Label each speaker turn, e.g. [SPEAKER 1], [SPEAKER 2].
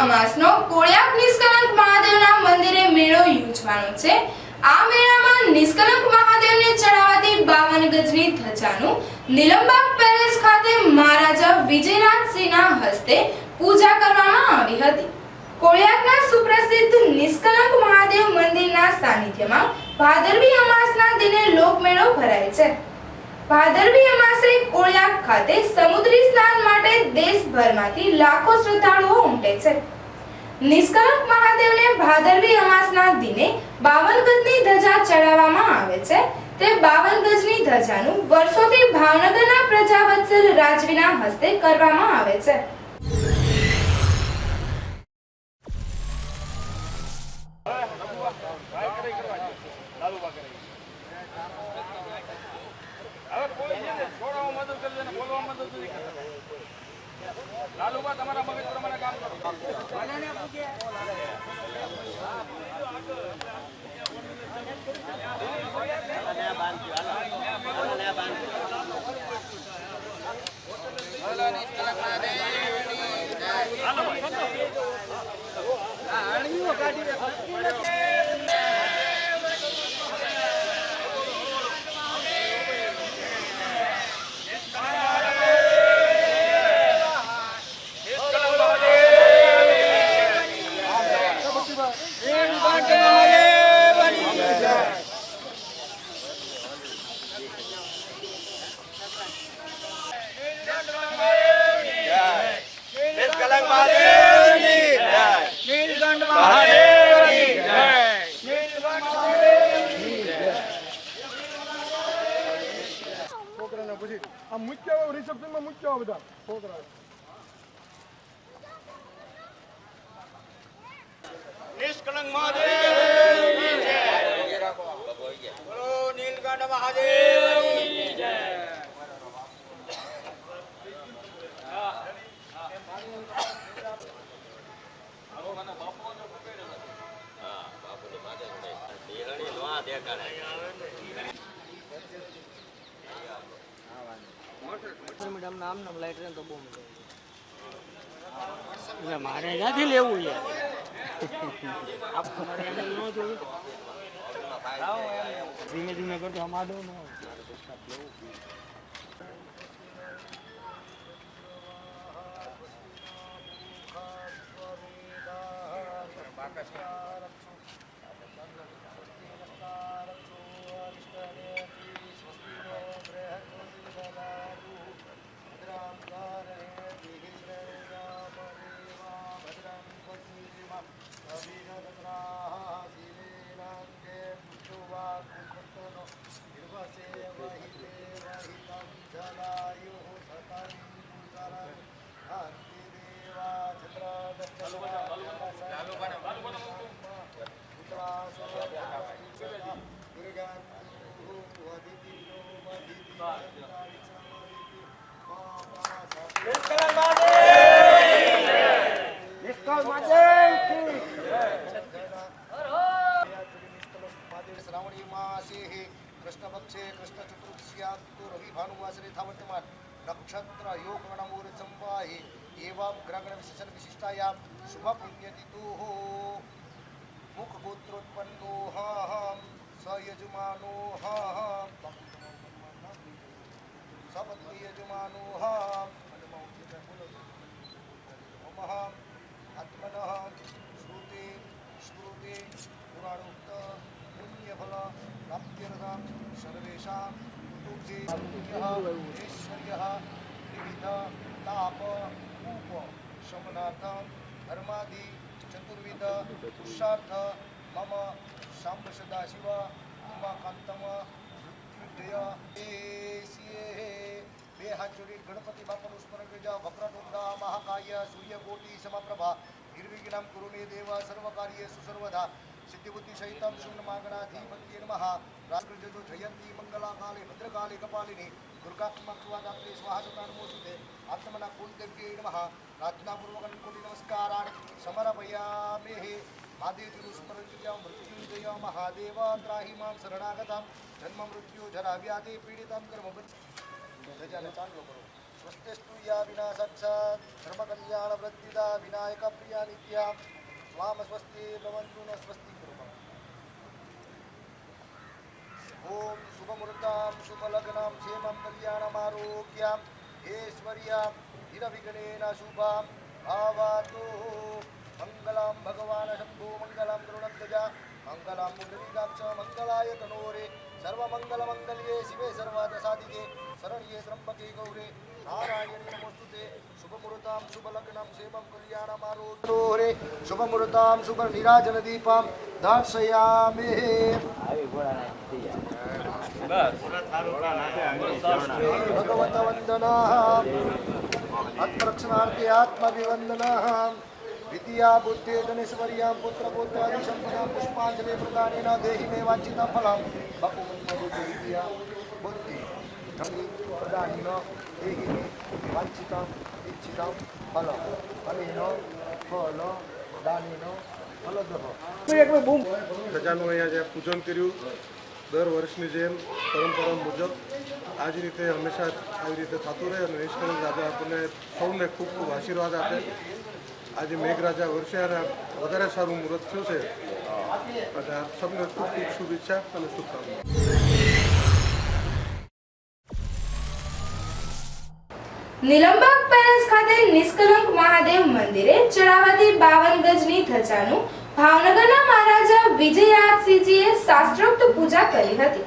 [SPEAKER 1] અમાસનો કોળિયાક નિષ્કલંક મહાદેવના મંદિરે મેળો યોજવાનો છે। આ મેળામાં નિષ્કલંક મહાદેવને ચડાવાતી 52 ગજની ધજાનું નીલમબાગ પેલેસ ખાતે મહારાજા વિજયરાજસિંહના હસ્તે પૂજા કરવામાં આવી હતી। કોળિયાકના સુપ્રસિદ્ધ નિષ્કલંક મહાદેવ મંદિરના સાનિધ્યમાં ભાદરવી અમાસના દિને લોકમેળો ભરાય છે। ભાદરવી અમાસે કોળિયાક ખાતે સમુદ્રી સ્નાન માટે દેશભરમાંથી લાખો શ્રદ્ધાળુઓ ઉમટે છે। નિષ્કલંક મહાદેવને ભાદરવી અમાસના દિને 52 ગજની ધજા ચડાવવામાં આવે છે। તે 52 ગજની ધજાનું વર્ષોથી ભાવનગરના પ્રજાવત્સલ રાજવીના હસ્તે કરવામાં આવે છે।
[SPEAKER 2] લાલુબા તમારા મગજ પ્રમાણે કામ કરો। निष्कलंक महादेव की जय। बोलो नीलकंठ महादेव की जय।
[SPEAKER 3] मैडम नाम नाम लाइट रहे तो बोल मारे क्याँथी लेवुं है आप धीमे धीमे करके हम आडो न
[SPEAKER 2] श्रावणी मासे कृष्ण पक्षे कृष्ण चतुर्थ्यात्तु रवि भानुवासरे वर्तमान नक्षत्र योग गणमूर संवाहे एवं ग्रहण विशेषण विशिष्टायां शुभ पुण्यतिथो मुख गोत्रोत्पन्नो स यजमानो सपत्नी यजमानो आत्मनः श्रुते स्मृते पुराणोक्त पुण्यफल प्राप्त्यर्थं सर्वेषां ऐश्वर्यः विविध ताप उप शमनार्थं धर्मादि चतुर्विध पुरुषार्थ मम शाम्ब सदाशिव उमाकान्तम मृत्युंजय બે હાથ જોડી ગણપતિ બાપાનું સ્મરણ કરી જાઓ। વક્રતુંડા મહાકાય સૂર્યકોટી સમપ્રભા નિર્વિઘ્नं કુરુ મે દેવ સર્વકાર્યેષુ સર્વદા સિદ્ધિબુદ્ધિ સહિતં શૂન્યમાગણાધિપત્યે નમઃ। રાત્રિજો જયંતી મંગલાકાલે ભદ્રકાલે કપાલિની दुर्गात्मकवादात्रे स्वाहा नमोस्तुते आत्मना कुलदेव्यै नमः। प्रार्थनापूर्वक कोटि नमस्काराणि समर्पयामि। महादेवजीનું સ્મરણ કર્યા। મૃત્યુંજય મહાદેવ ત્રાહિ મામ શરણાગતામ જન્મ મૃત્યુ જરા વ્યાધિ પીડિતામ કર્મ ધજાને ચાંદલો કરો। स्वस्तिस्तु या विना साक्षात् धर्मकल्याणवृत्तिदा विनायकप्रिया नित्या स्वाम स्वस्ति भवन्तु न स्वस्ति कुर्मः। ओम शुभमुहूर्तां शुभलग्नां क्षेमं कल्याणमारोग्यां ऐश्वर्यां निरविघ्नेन शुभां भावतु। मंगलां भगवान् शम्भो मंगलां गरुडध्वजा मंगलां पुण्डरीकाक्ष मंगलाय तनोरे सर्वमंगलमंगल्ये शिवे सर्वार्थसाधिके शरण्ये त्र्यंबके गौरे नारायणे नमोस्तुते। शुभमुहूर्तां शुभलग्नां क्षेमं कल्याणमारोग्ये शुभमुहूर्तां शुभनिराजनदीपां दर्शयामि। भगवत वंदना आत्मरक्षणार्थे आत्मविवंदना द्वितीया बुद्धे धनेश्वर्यां पुत्रपुत्रादि सम्पदां पुष्पाञ्जलि प्रदानेन देहि मे वाञ्छितं फलं द्वितीया बुद्धि धने प्रदानेन देहि मे वाञ्छितं इच्छितं फलं अनेन फलदानेन फलदः।
[SPEAKER 4] ખજાનું અહીંયા જે પૂજન કર્યું દર વર્ષની જેમ પરંપરા મુજબ આ જ રીતે હંમેશા આવી રીતે થતું રહે અને નિષ્કલંક રાજા આપણને સૌને ખૂબ ખૂબ આશીર્વાદ આપે। આજે મેઘરાજા વર્ષે અને વધારે સારું મુહૂર્ત થયું છે અને આપ સૌને ખૂબ ખૂબ શુભેચ્છા અને શુભકામના।
[SPEAKER 1] નિલંબક પેલેસ ખાતે નિષ્કલંક મહાદેવ મંદિરે ચડાવાતી 52 ગજની ધજાનું ભાવનગરના મહારાજા વિજયરાજસિંહજીએ શાસ્ત્રોક્ત પૂજા કરી હતી।